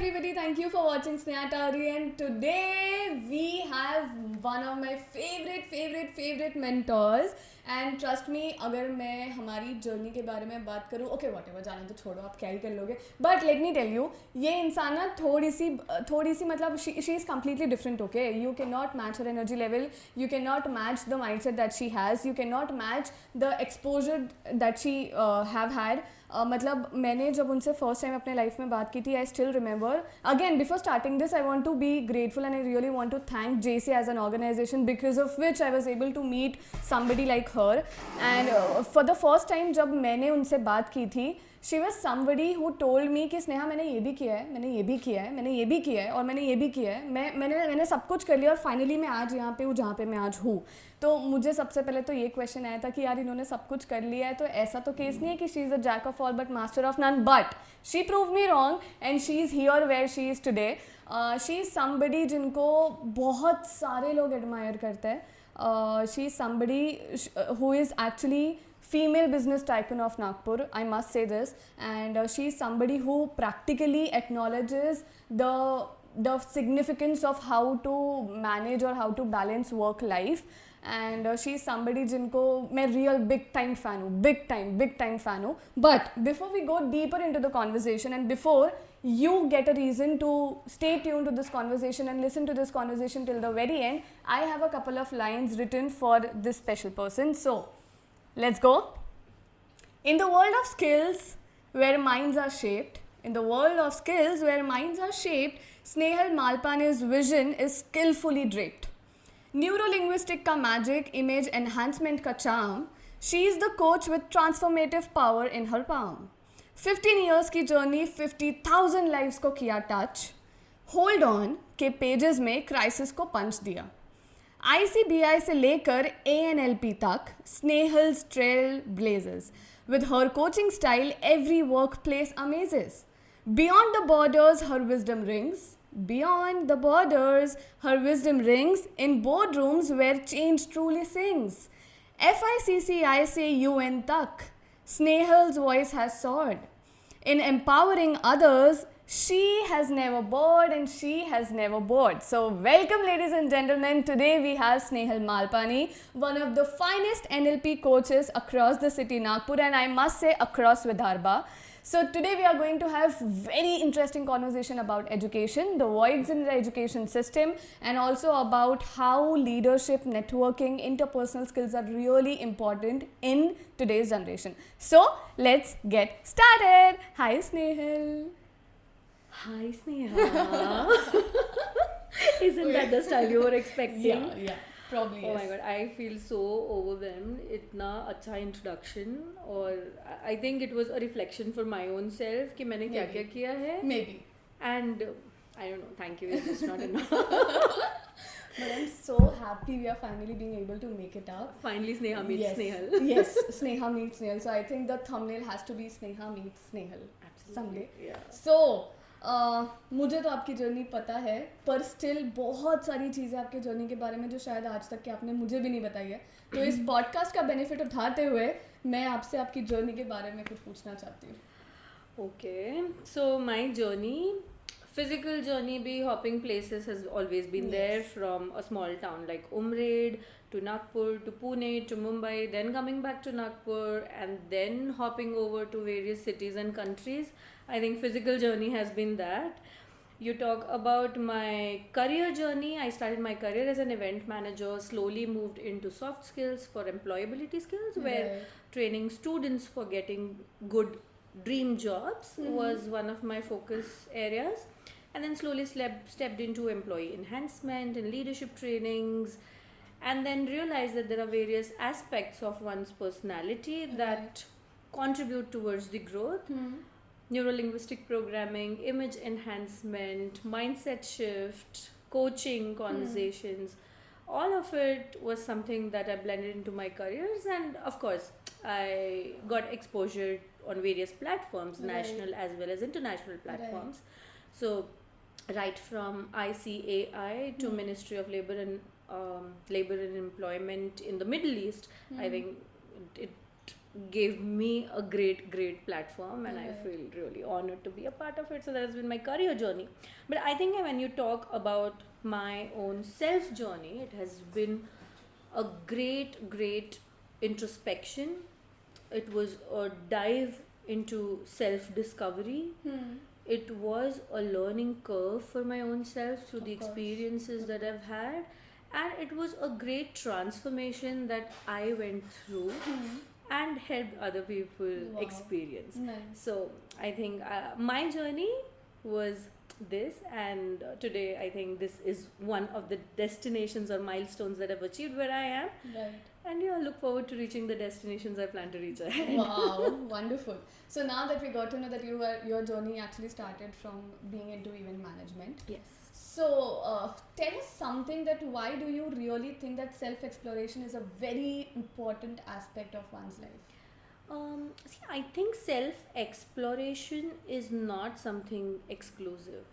everybody, thank you for watching Sneha Tari, and today we have one of my favorite mentors. And trust me, अगर मैं हमारी journey के बारे में बात करूँ, okay whatever, जाने तो छोड़ो, आप क्या ही कर लोगे. But let me tell you, ये इंसान ना थोड़ी सी मतलब she is completely different. Okay, you cannot match her energy level, you cannot match the mindset that she has, you cannot match the exposure that she have had. मतलब मैंने जब उनसे first time अपने लाइफ में बात की थी, I still remember. Again before starting this, I want to be grateful and I really want to thank JC as an organization, because of which I was able to meet somebody like her. And for the first time जब मैंने उनसे बात की थी, she was somebody who told me कि स्नेहा मैंने ये भी किया है, मैंने ये भी किया है, मैंने ये भी किया है और मैंने ये भी किया है. मैंने सब कुछ कर लिया और फाइनली मैं आज यहाँ पे हूँ जहाँ पे मैं आज हूँ. तो मुझे सबसे पहले तो ये क्वेश्चन आया था कि यार इन्होंने सब कुछ कर लिया है, तो ऐसा तो केस नहीं है कि she is a jack of all but master of none. But she prove me wrong and she is here where she is today. She is somebody जिनको बहुत सारे लोग एडमायर करते हैं. She is somebody who is actually female business tycoon of Nagpur, I must say this, and she is somebody who practically acknowledges the significance of how to manage or how to balance work life. And she is somebody जिनको मैं real big time fan हूँ, big time fan हूँ. But before we go deeper into the conversation and before you get a reason to stay tuned to this conversation and listen to this conversation till the very end, I have a couple of lines written for this special person. So let's go. In the world of skills where minds are shaped, Snehal Malpani's vision is skillfully draped. Neurolinguistic ka magic, image enhancement ka charm, she is the coach with transformative power in her palm. 15 years की journey, 50,000 lives को किया touch. Hold on के pages में crisis को punch दिया. ICBI से लेकर ANLP तक Snehal's trail blazes. With her coaching style, every workplace amazes. Beyond the borders, her wisdom rings. In boardrooms where change truly sings. FICCI से UN तक, Snehal's voice has soared. In empowering others, she has never bored and she has never bored. So welcome ladies and gentlemen, today we have Snehal Malpani, one of the finest NLP coaches across the city Nagpur, and I must say across Vidarbha. So today we are going to have very interesting conversation about education, the voids in the education system, and also about how leadership, networking, interpersonal skills are really important in today's generation. So let's get started. Hi Snehal. Hi Sneha. Isn't that the style you were expecting? Yeah, probably yes. Oh my god, I feel so overwhelmed. इतना अच्छा introduction और I think it was a reflection for my own self कि मैंने क्या क्या किया है. Maybe. And I don't know, thank you, it's just not enough. But I'm so happy we are finally being able to make it up. Finally Sneha meets Yes. Snehal. Yes, Sneha meets Snehal. So I think the thumbnail has to be Sneha meets Snehal. Someday. Yeah. So मुझे तो आपकी journey पता है, पर still बहुत सारी चीज़ें आपके जर्नी के बारे में जो शायद आज तक के आपने मुझे भी नहीं बताई है. तो इस पॉडकास्ट का बेनिफिट उठाते हुए मैं आपसे आपकी जर्नी के बारे में कुछ पूछना चाहती हूँ. Okay, so my journey, physical journey be hopping places has always been there, from a small town like Umred to Nagpur to Pune to Mumbai, then coming back to Nagpur and then hopping over to various cities and countries. I think physical journey has been that. You talk about my career journey. I started my career as an event manager, slowly moved into soft skills for employability skills, where training students for getting good dream jobs was one of my focus areas. And then slowly stepped into employee enhancement and leadership trainings, and then realized that there are various aspects of one's personality that contribute towards the growth. Neurolinguistic programming, image enhancement, mindset shift, coaching conversations, all of it was something that I blended into my careers. And of course I got exposure on various platforms, national as well as international platforms. So right from ICAI to Ministry of Labor and Employment in the Middle East, I think it gave me a great platform, and I Right. feel really honored to be a part of it. So that has been my career journey. But I think when you talk about my own self journey, it has been a great introspection. It was a dive into self discovery. It was a learning curve for my own self through the Of course. experiences that I've had, and it was a great transformation that I went through and helped other people Wow. experience. Nice. So I think my journey was this, and today I think this is one of the destinations or milestones that I've achieved where I am, Right. and yeah, look forward to reaching the destinations I plan to reach ahead. Wow, wonderful. So now that we got to know that your journey actually started from being into event management. Yes. So tell us something that why do you really think that self-exploration is a very important aspect of one's life? See, I think self exploration is not something exclusive.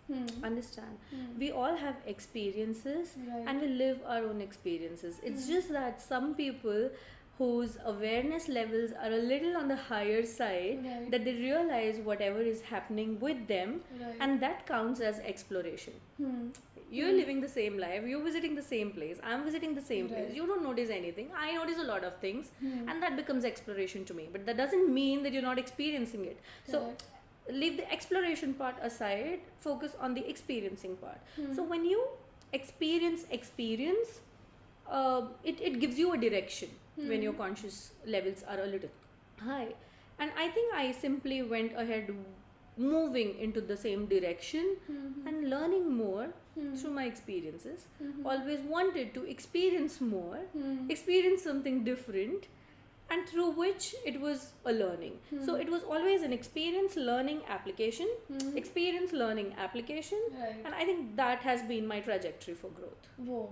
Understand? We all have experiences Right. and we live our own experiences. It's just that some people whose awareness levels are a little on the higher side, Right. that they realize whatever is happening with them, Right. and that counts as exploration. You're living the same life, you're visiting the same place, I'm visiting the same place, Right. you don't notice anything, I notice a lot of things, and that becomes exploration to me. But that doesn't mean that you're not experiencing it. So Correct. leave the exploration part aside, focus on the experiencing part. So when you experience, it gives you a direction when your conscious levels are a little high. And I think I simply went ahead moving into the same direction and learning more through my experiences. Always wanted to experience more, experience something different, and through which it was a learning. So it was always an experience, learning, application, experience, learning, application, Right. and I think that has been my trajectory for growth. Whoa,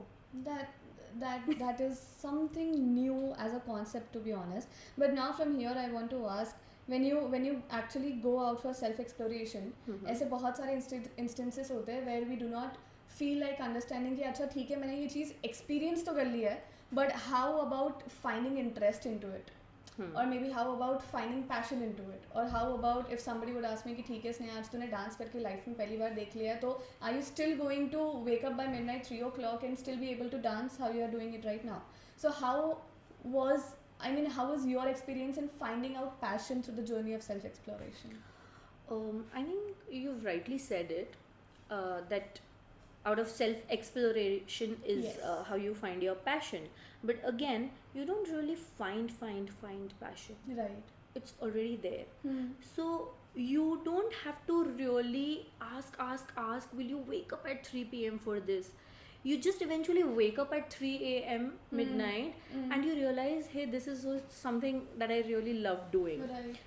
that is something new as a concept, to be honest. But now from here I want to ask, when you actually go out for self exploration, ऐसे बहुत सारे instances होते हैं where we do not feel like understanding कि अच्छा ठीक है मैंने ये चीज़ experience तो कर लिया है, but how about finding interest into it? Or maybe how about finding passion into it? Or how about if somebody would ask me कि ठीक है स्नेहा आज तूने डांस करके लाइफ में पहली बार देख लिया है, तो are you still going to wake up by midnight 3 o'clock and still be able to dance how you are doing it right now? So how was your experience in finding out passion through the journey of self exploration? I think you've rightly said it, that out of self exploration is Yes. how you find your passion. But again, you don't really find passion. Right. It's already there. So you don't have to really ask, will you wake up at 3 p.m. for this? You just eventually wake up at 3 a.m. midnight and you realize, hey, this is something that I really love doing.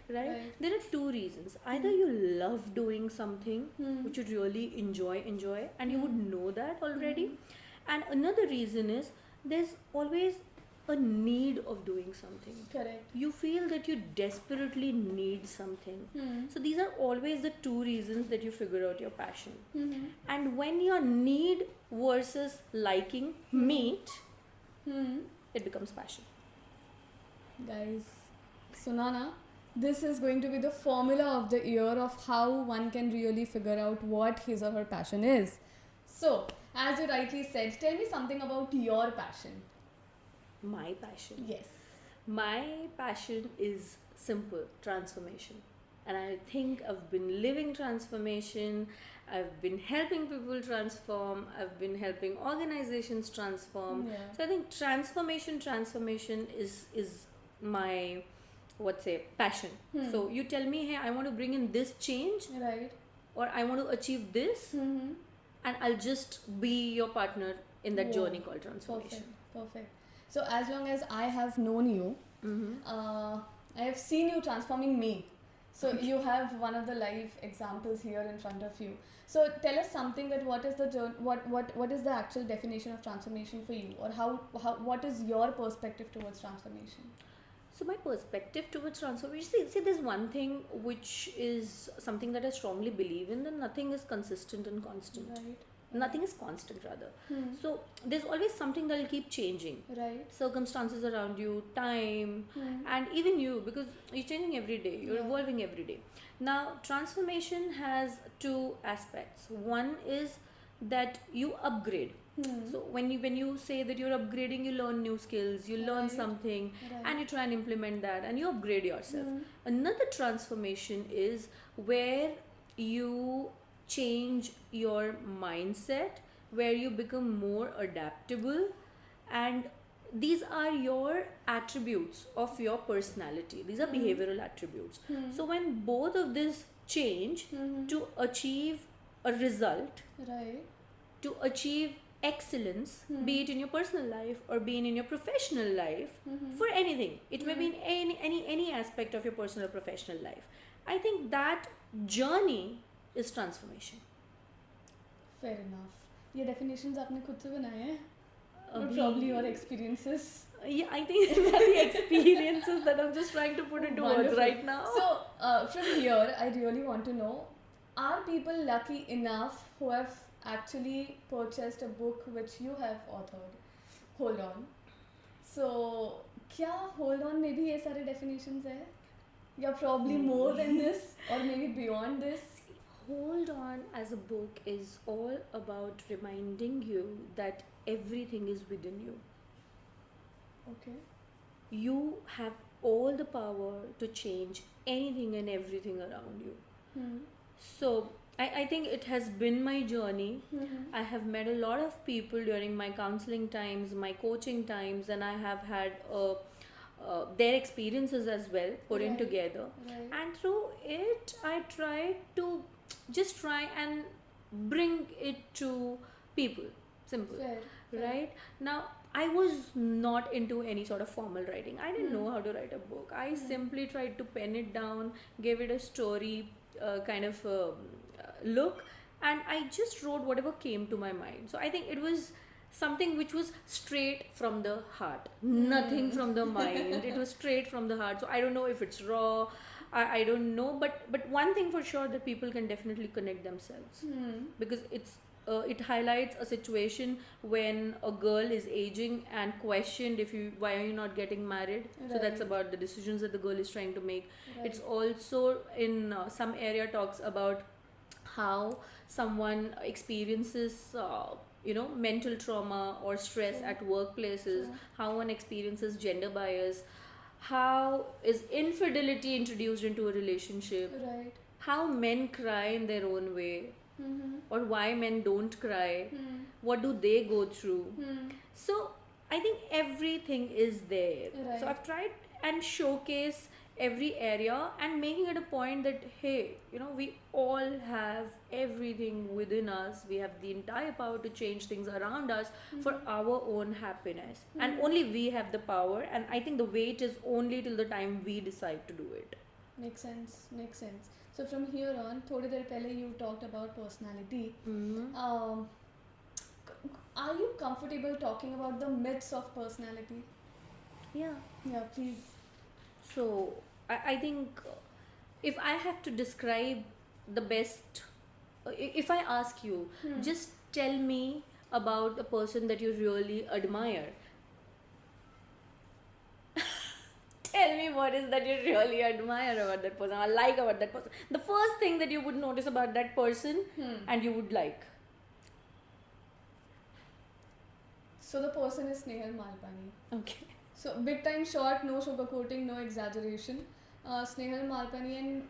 Right? There are two reasons. Either you love doing something which you really enjoy, and you would know that already. And another reason is there's always a need of doing something. Correct. You feel that you desperately need something. So these are always the two reasons that you figure out your passion. And when your need versus liking meet, it becomes passion. Guys, Sunana, this is going to be the formula of the year of how one can really figure out what his or her passion is. So, as you rightly said, tell me something about your passion. My passion. Yes. My passion is simple: transformation. And I think I've been living transformation. I've been helping people transform. I've been helping organizations transform. Yeah. So I think transformation is my passion. So you tell me, hey, I want to bring in this change, Right. or I want to achieve this, and I'll just be your partner in that Whoa. journey called transformation. Perfect. So as long as I have known you, I have seen you transforming me. So you have one of the live examples here in front of you. So tell us something that what is the actual definition of transformation for you, or what is your perspective towards transformation? So my perspective towards transformation, see, there's one thing which is something that I strongly believe in, that nothing is consistent and constant. Right. Nothing is constant, rather. So there's always something that'll keep changing. Right. Circumstances around you, time, and even you, because you're changing every day, you're evolving every day. Now, transformation has two aspects. One is that you upgrade. So when you say that you're upgrading, you learn new skills, you learn Right. something, Right. and you try and implement that, and you upgrade yourself. Another transformation is where you change your mindset, where you become more adaptable, and these are your attributes of your personality. These are behavioral attributes. So when both of this change to achieve a result, Right. to achieve excellence, be it in your personal life or be it in your professional life, for anything, it may be in any aspect of your personal or professional life. I think that journey is transformation. Fair enough. ये definitions आपने खुद से बनाए हैं? Or अभी- probably your experiences. Yeah, I think that the experiences that I'm just trying to put into words Wonderful. right now. So, from here, I really want to know, are people lucky enough who have actually purchased a book which you have authored? Hold on. So, क्या hold on में भी ये सारे definitions है? या probably more than this or maybe beyond this? Hold On as a book is all about reminding you that everything is within you. Okay. You have all the power to change anything and everything around you. So I think it has been my journey. I have met a lot of people during my counseling times, my coaching times, and I have had their experiences as well put in Right. together. Right. And through it, I try to just try and bring it to people. Simple. Fair. Right? Now, I was not into any sort of formal writing. I didn't know how to write a book. I simply tried to pen it down, gave it a story kind of look, and I just wrote whatever came to my mind. So I think it was something which was straight from the heart, nothing from the mind. It was straight from the heart. So I don't know if it's raw. I don't know, but one thing for sure, that people can definitely connect themselves, because it highlights a situation when a girl is aging and questioned why are you not getting married. So that's Right. about the decisions that the girl is trying to make. Right. It's also in some area talks about how someone experiences mental trauma or stress True. at workplaces, True. how one experiences gender bias, how is infidelity introduced into a relationship, Right. how men cry in their own way, or why men don't cry, what do they go through. So I think everything is there. Right. So I've tried and showcase every area and making it a point that, hey, we all have everything within us. We have the entire power to change things around us for our own happiness, and only we have the power. And I think the wait is only till the time we decide to do it. Makes sense. Makes sense. So from here on, थोड़ी देर पहले you talked about personality. Are you comfortable talking about the myths of personality? Yeah. Yeah, please. So I think if I have to describe the best, if I ask you, just tell me about a person that you really admire. Tell me what is that you really admire about that person, or like about that person. The first thing that you would notice about that person and you would like. So the person is Snehal Malpani. Okay. So big time short, no sugarcoating, no exaggeration. Snehal Malpani, and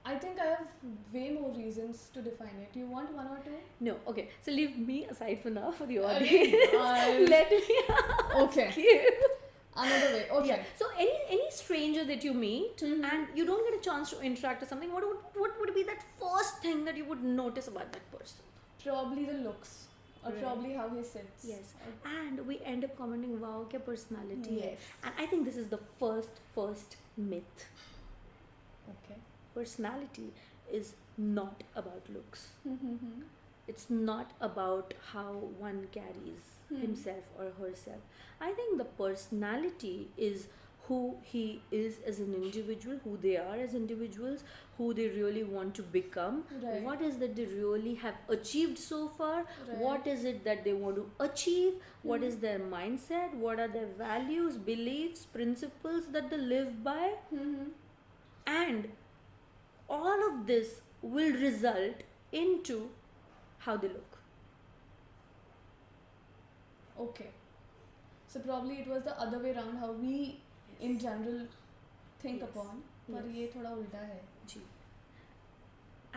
I think I have way more reasons to define it. You want one or two? No, okay. So leave me aside for now for the Arey audience. yaar. Let me ask Okay. you. Another way. Okay. Yeah. So any stranger that you meet and you don't get a chance to interact or something, what would be that first thing that you would notice about that person? Probably the looks. Or Right. probably how he sits. Yes. And we end up commenting, wow, kya personality hai. Yes. And I think this is the first myth. Okay. Personality is not about looks. It's not about how one carries himself or herself. I think the personality is who he is as an individual, who they are as individuals, who they really want to become, Right. what is that they really have achieved so far, Right. what is it that they want to achieve, what is their mindset, what are their values, beliefs, principles that they live by, and all of this will result into how they look. Okay. So probably it was the other way around how we in general think Yes. upon. पर Yes. ये थोड़ा उल्टा है. जी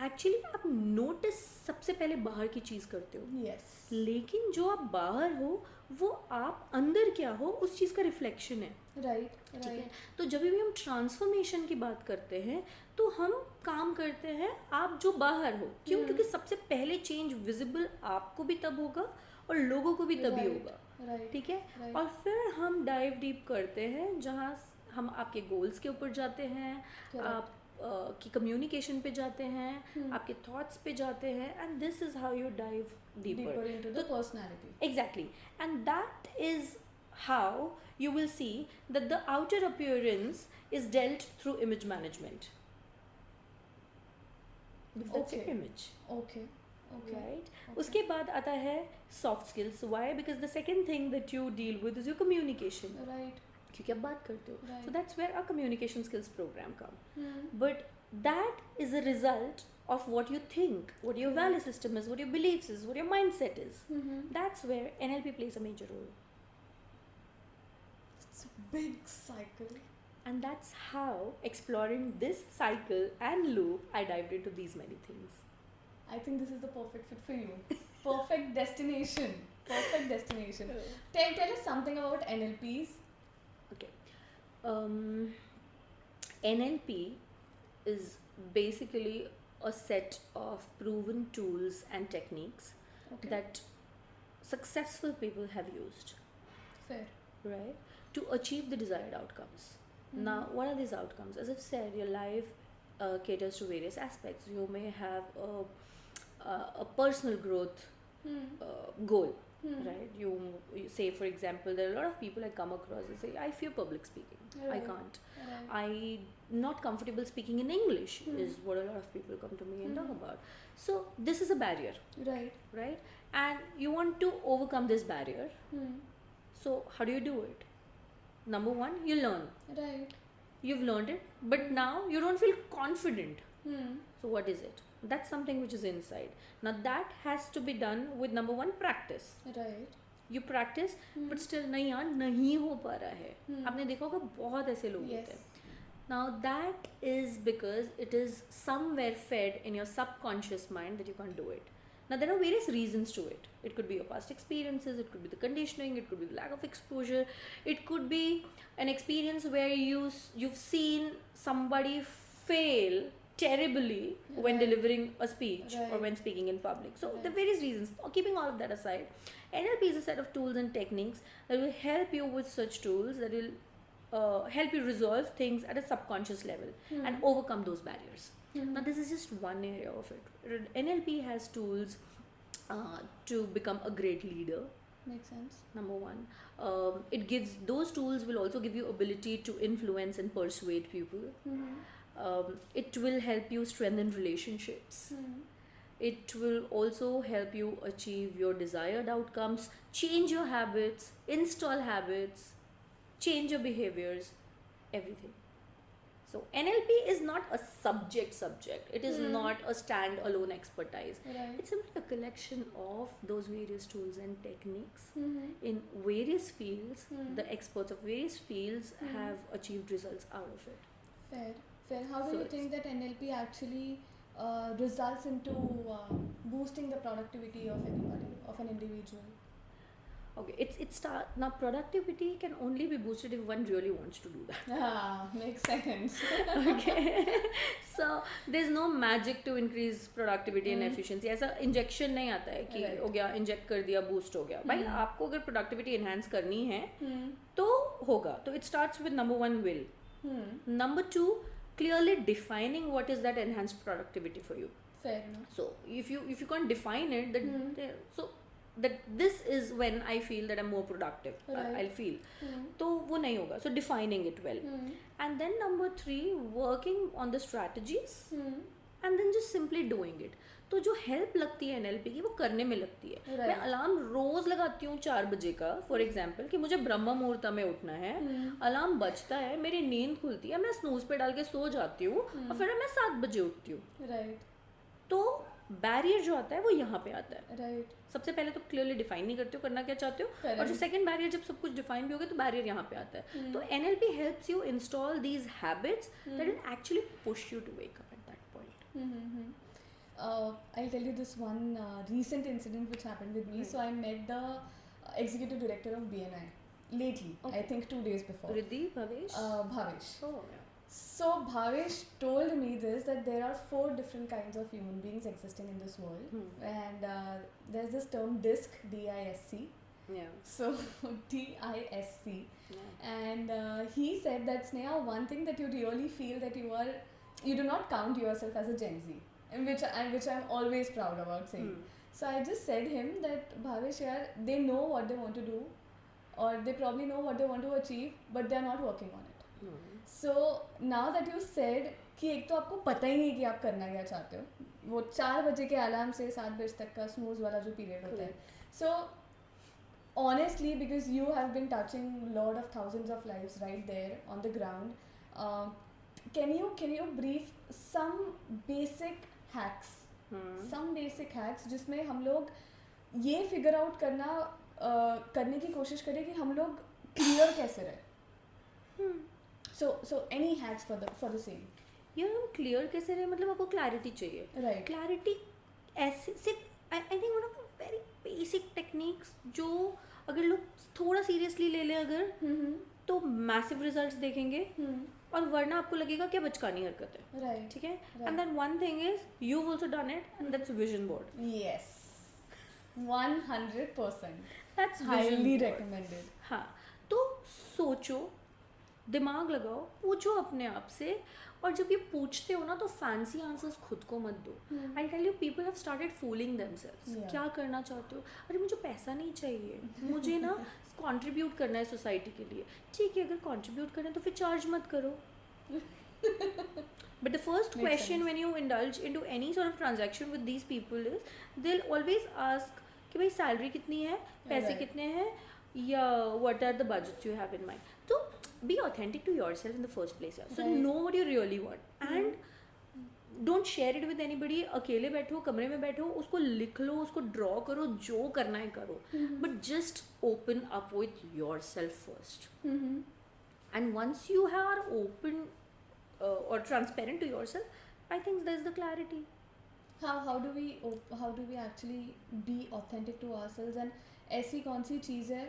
actually आप notice सबसे पहले बाहर की चीज़ करते हो, Yes. लेकिन जो आप बाहर हो वो आप अंदर क्या हो उस चीज़ का रिफ्लेक्शन है. Right. ठीक है, Right. तो जब भी हम ट्रांसफॉर्मेशन की बात करते हैं तो हम काम करते हैं आप जो बाहर हो. क्यों? क्योंकि सबसे पहले चेंज विजिबल आपको भी तब होगा और लोगों को भी तभी Right. होगा. Right. ठीक है, Right. और फिर हम डाइव डीप करते हैं जहाँ हम आपके गोल्स के ऊपर जाते हैं, Correct. आप की कम्युनिकेशन पे जाते हैं, आपके थॉट्स पे जाते हैं, and this is how you dive Deeper deeper. into the personality. Exactly, and that is how you will see that the outer appearance is dealt through image management. Because that's your Okay. image, Okay. Okay. right? Okay. उसके बाद आता है soft skills. Why? Because the second thing that you deal with is your communication. Right. क्योंकि आप बात करते हो. Right. So that's where our communication skills program come. Hmm. But that is a result of what you think, what your value system is, what your beliefs is, what your mindset is. Mm-hmm. That's where NLP plays a major role. It's a big cycle. And that's how, exploring this cycle and loop, I dived into these many things. I think this is the perfect fit for you. Perfect destination. Perfect destination. Tell us something about NLPs. Okay. NLP is basically a set of proven tools and techniques Okay. that successful people have used, Fair. right, to achieve the desired outcomes. Now, what are these outcomes? As I've said, your life caters to various aspects. You may have a personal growth goal, right? You say, for example, there are a lot of people I come across and say, I fear public speaking. I Right. can't. Right. I'm not comfortable speaking in English, is what a lot of people come to me and talk about. So, this is a barrier, Right. right? And you want to overcome this barrier. So, how do you do it? Number one, you learn. Right. You've learned it, but now you don't feel confident. Hmm. So, what is it? That's something which is inside. Now, that has to be done with number one, practice. Right. You practice, but still नहीं यार नहीं हो पा रहा है. आपने देखा होगा बहुत ऐसे लोग होते हैं. Now that is because it is somewhere fed in your subconscious mind that you can't do it. Now there are various reasons to it. It could be your past experiences, it could be the conditioning, it could be the lack of exposure, it could be an experience where you've seen somebody fail terribly when Right. delivering a speech or Right. when speaking in public. So Right. there are various reasons. Keeping all of that aside, NLP is a set of tools and techniques that will help you with such tools that will help you resolve things at a subconscious level and overcome those barriers. Now, this is just one area of it. NLP has tools to become a great leader. Makes sense. Number one, it gives those tools will also give you ability to influence and persuade people. It will help you strengthen relationships. It will also help you achieve your desired outcomes, change your habits, install habits, change your behaviors, everything. So NLP is not a subject. It is not a stand-alone expertise. Right. It's simply a collection of those various tools and techniques Mm-hmm. in various fields. The experts of various fields have achieved results out of it. Fair. Fair. How do So you it's- think that NLP actually results into boosting the productivity of anybody, of an individual? Okay, it's now productivity can only be boosted if one really wants to do that. Ah, makes sense. Okay, so there's no magic to increase productivity and efficiency. ऐसा injection नहीं आता है कि Right. हो गया inject कर दिया boost हो गया. भाई आपको अगर प्रोडक्टिविटी एनहांस करनी है तो होगा. तो it starts with number one will. Number two, clearly defining what is that enhanced productivity for you. Fair enough. So if you can't define it, then so that this is when I feel that I'm more productive. Right. I'll feel. तो वो नहीं होगा. So defining it well. And then number 3, working on the strategies and then just simply doing it. तो जो help लगती है NLP की वो करने में लगती है. Right. मैं अलार्म रोज लगाती हूँ 4 बजे का फॉर एग्जाम्पल कि मुझे ब्रह्म मुहूर्त में उठना है. अलार्म बजता है, मेरी नींद खुलती है, मैं स्नूज पे डाल के सो जाती हूँ और फिर मैं 7 बजे उठती हूँ. राइट. तो बैरियर जो आता है वो यहाँ पे आता है. राइट. सबसे पहले तो क्लियरली डिफाइन नहीं करते हो करना क्या चाहते हो. Correct. और जो सेकंड बैरियर जब सब कुछ डिफाइन भी हो गया तो बैरियर यहाँ पे आता है. तो NLP helps you install these habits that will actually push you to wake up at that point. I'll tell you this one recent incident which happened with me. So I met the executive director of BNI lately. Okay. I think 2 days before. Riddhi, Bhavesh? Bhavesh. Oh, yeah. So Bhavesh told me this, that there are 4 different kinds of human beings existing in this world, and there's this term DISC, D-I-S-C. Yeah. So D-I-S-C, Yeah. and he said that Sneha, one thing that you really feel that you do not count yourself as a Gen Z, and which I'm always proud about saying. So I just said him that Bhavesh, yaar, they know what they want to do, or they probably know what they want to achieve, but they are not working on it. So now that you said कि एक तो आपको पता ही नहीं कि आप करना क्या चाहते हो, वो 4 बजे के अलार्म से 7 बजे तक का स्नूज वाला जो पीरियड होता है. So honestly, because you have been touching lot of thousands of lives right there on the ground, can you brief some basic hacks, some basic hacks जिसमें हम लोग ये figure out करने की कोशिश करें कि हम लोग clear कैसे रहे. So any hacks for the same? यार हम क्लियर कैसे रहे, मतलब आपको क्लैरिटी चाहिए. Right. क्लैरिटी ऐसे सिर्फ I think one of the very basic techniques जो अगर लोग थोड़ा सीरियसली ले लें अगर तो मैसिव रिजल्ट्स देखेंगे. और वरना आपको लगेगा क्या बचकानी हरकत है. Right. ठीक है. And then one thing is you also done it and that's vision board. Yes. 100%. That's Highly recommended. हाँ, तो सोचो, दिमाग लगाओ, पूछो अपने आप से. और जब ये पूछते हो ना तो फैंसी आंसर्स खुद को मत दो. I tell you people have started fooling themselves. Yeah. क्या करना चाहते हो? अरे मुझे पैसा नहीं चाहिए, मुझे ना कंट्रीब्यूट करना है सोसाइटी के लिए. ठीक है, अगर कंट्रीब्यूट करना है तो फिर चार्ज मत करो. But the first Makes question sense. when you indulge into any sort of transaction with these people is they'll always ask कि भाई सैलरी कितनी है, पैसे Right. कितने हैं, या what are the budgets you have in mind. So be authentic to yourself in the first place. So Right. know what you really want and don't share it with anybody. अकेले बैठो, कमरे में बैठो, उसको लिख लो, उसको ड्रॉ करो, जो करना है करो. But just open up with yourself first. And once you are open or transparent to yourself, I think there's the clarity. How do we actually be authentic to ourselves, and ऐसी कौन सी चीज़ है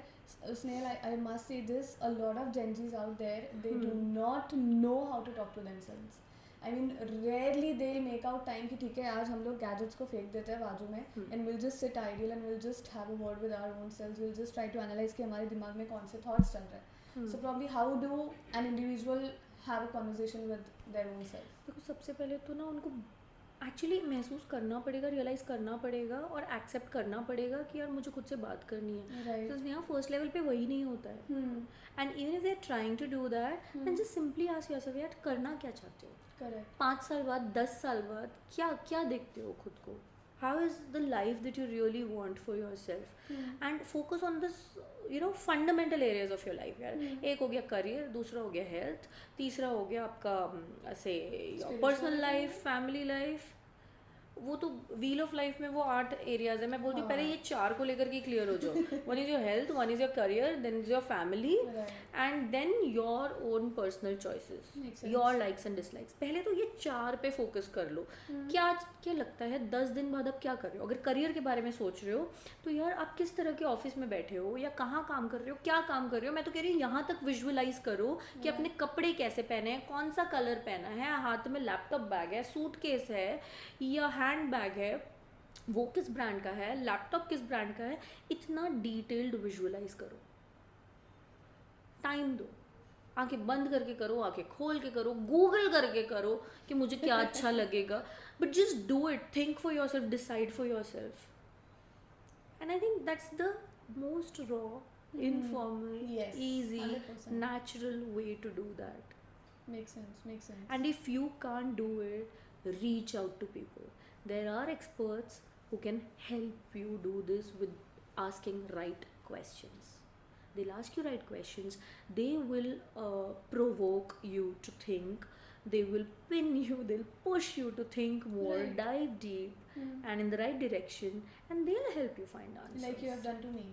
Snail, I must say this, a lot of Gen Zs out there, they do not know how to talk to themselves. I mean, rarely they'll make out time कि ठीक है आज हम लोग gadgets को फेंक देते हैं बाजू में, and we'll just sit idle and we'll just have a word with our own selves. We'll just try to analyze कि हमारे दिमाग में कौन से thoughts चल रहे हैं. So probably how do an individual have a conversation with their own self? देखो सबसे पहले तो ना उनको एक्चुअली महसूस करना पड़ेगा, रियलाइज़ करना पड़ेगा और एक्सेप्ट करना पड़ेगा कि यार मुझे खुद से बात करनी है. Right. तो यहाँ फर्स्ट लेवल पे वही नहीं होता है. And even if they are trying to do that then just simply ask yourself यार करना क्या चाहते हो. Correct. 5 साल बाद, 10 साल बाद क्या क्या देखते हो खुद को. How is the life that you really want for yourself and focus on this fundamental areas of your life. यार एक हो गया करियर, दूसरा हो गया हेल्थ, तीसरा हो गया आपका ऐसे पर्सनल लाइफ, फैमिली लाइफ. वो तो व्हील ऑफ लाइफ में वो 8 एरियाज है. मैं बोलती हूँ पहले ये 4 को लेकर के क्लियर हो जाओ. One is your health, one is your career, then is your family and then your own personal choices, your likes and dislikes. पहले तो ये 4 पे फोकस कर लो. क्या क्या लगता है 10 दिन बाद आप क्या कर रहे हो. अगर करियर के बारे में सोच रहे हो तो यार आप किस तरह के ऑफिस में बैठे हो या कहाँ काम कर रहे हो, क्या काम कर रहे हो. मैं तो कह रही हूँ यहाँ तक विजुअलाइज करो कि अपने कपड़े कैसे पहने हैं, कौन सा कलर पहना है, हाथ में लैपटॉप बैग है, सूटकेस है या हैंड बैग है, वो किस ब्रांड का है, लैपटॉप किस ब्रांड का है. इतना डिटेल्ड विजुअलाइज करो. टाइम दो. आंखें बंद करके करो, आंखें खोल के करो, गूगल करके करो कि मुझे क्या अच्छा लगेगा. But just do it. Think for your self, decide for your self. And I think that's the most raw, informal, Yes, easy, 100%. natural way to do that. Makes sense, makes sense. And if you can't do it, reach out to people. There are experts who can help you do this with asking right questions. They'll ask you right questions. They will provoke you to think. They will pin you. They'll push you to think more, Right. dive deep, and in the right direction, and they'll help you find answers. Like you have done to me.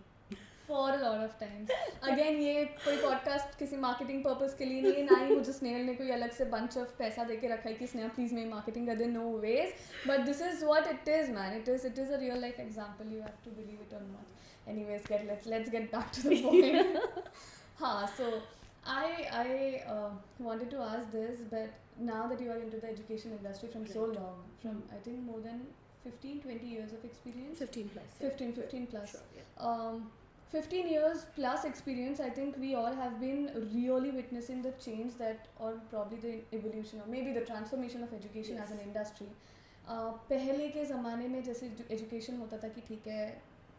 For a lot of times. Again, ये कोई podcast किसी marketing purpose के लिए नहीं है, ना ही मुझे स्नेहल ने कोई अलग से bunch of पैसा दे के रखा है कि स्नेहा please मेरी marketing कर दे, no ways. But this is what it is, man. It is a real life example. You have to believe it or not. Anyways, let's get back to the point. So I wanted to ask this, but now that you are into the education industry from so long, from I think more than 15-20 years of experience. 15 plus. 15 plus. Sure, yeah. 15 years plus experience, I think we all have been really witnessing the change that, or probably the evolution or maybe the transformation of education as an industry. पहले के ज़माने में जैसे education होता था कि ठीक है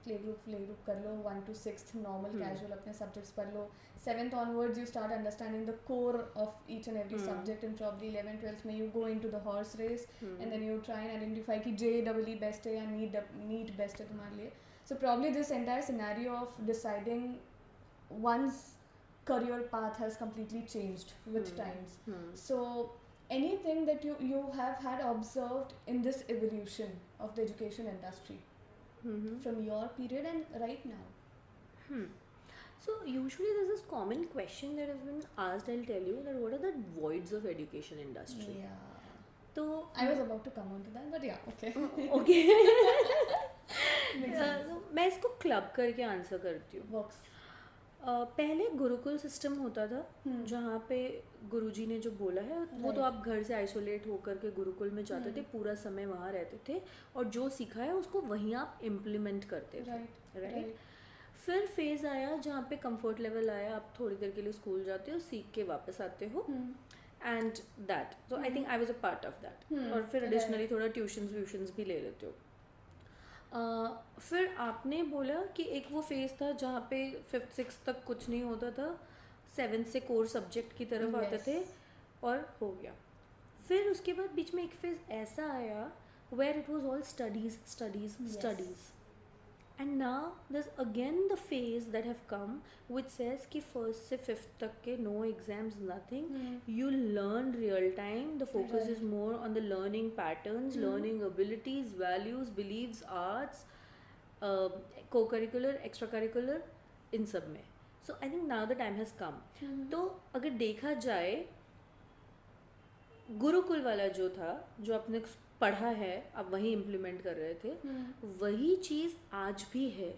प्ले ग्रुप कर लो 1 to 6th नॉर्मल कैजुअल अपने सब्जेक्ट्स पढ़ लो 7th onwards you start understanding the core of each and every subject and probably 11th 12th में you go into the horse race and then you try and identify कि JEE best है या NEET best है तुम्हारे लिए. So probably this entire scenario of deciding one's career path has completely changed with times. So anything that you have had observed in this evolution of the education industry from your period and right now? So usually there's this common question that has been asked. I'll tell you that what are the voids of education industry? Yeah. So I was about to come on to that, but yeah, okay. okay. Makes sense. तो मैं इसको club करके answer करती हूँ. Works. पहले Gurukul system होता था जहाँ पे गुरुजी ने जो बोला है वो तो आप घर से आइसोलेट होकर के गुरुकुल में जाते थे, पूरा समय वहाँ रहते थे और जो सीखा है उसको वहीं आप इम्प्लीमेंट करते थे. राइट. फिर फेज़ आया जहाँ पे कंफर्ट लेवल आया, आप थोड़ी देर के लिए स्कूल जाते हो, सीख के वापस आते हो, एंड दैट. तो I think I was a part of that. और फिर एडिशनली थोड़ा ट्यूशन्स भी ले लेते हो. फिर आपने बोला कि एक वो फेज़ था जहाँ पे 5th 6th तक कुछ नहीं होता था, 7th से कोर सब्जेक्ट की तरफ आते थे और हो गया. फिर उसके बाद बीच में एक फेज़ ऐसा आया where it was all studies. And now there's again the phase that have come which says कि 1st से 5th तक के no exams, nothing. You learn real time. The focus is more on the learning patterns, learning abilities, values, beliefs, arts, co-curricular, extracurricular, इन सब में. So I think now the time has come. तो अगर देखा जाए गुरुकुल वाला जो था, जो आपने पढ़ा है आप वही इम्प्लीमेंट कर रहे थे, वही चीज़ आज भी है.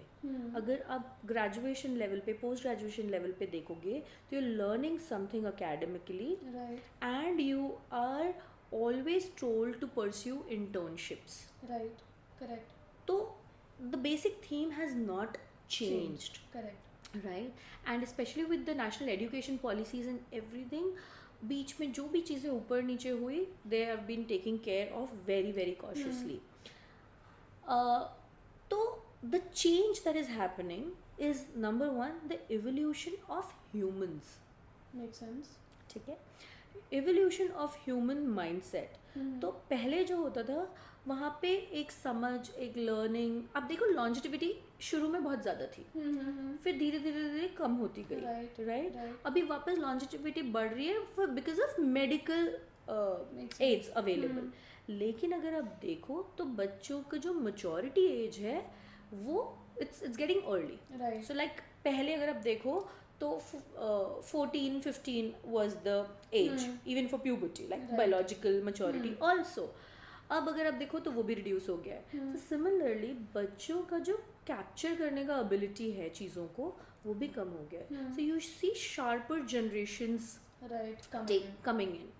अगर आप ग्रेजुएशन लेवल पे, पोस्ट ग्रेजुएशन लेवल पे देखोगे तो you are learning something academically and you are always told to pursue internships. Right. Correct. तो the basic theme has not changed. Correct. Right. And specially with the national education policies and everything, बीच में जो भी चीज़ें ऊपर नीचे हुई they have been taking care of very very cautiously. तो the change that is happening is number 1 the evolution of humans. Make sense. ठीक है. Evolution of human mindset. तो पहले जो होता था वहाँ पे एक समझ, एक लर्निंग, आप देखो लॉन्जिटिविटी शुरू में बहुत ज़्यादा थी, फिर धीरे धीरे कम होती गई. राइट. अभी वापस लॉन्जिटिविटी बढ़ रही है because of medical aids available. लेकिन अगर आप देखो तो बच्चों का जो मैच्योरिटी एज है वो it's getting early. So like पहले अगर आप देखो तो 14-15 was the age even for puberty, like biological maturity also. अब अगर आप देखो तो वो भी रिड्यूस हो गया है. तो सिमिलरली बच्चों का जो कैप्चर करने का एबिलिटी है चीज़ों को वो भी कम हो गया है. So you see sharper generations coming in,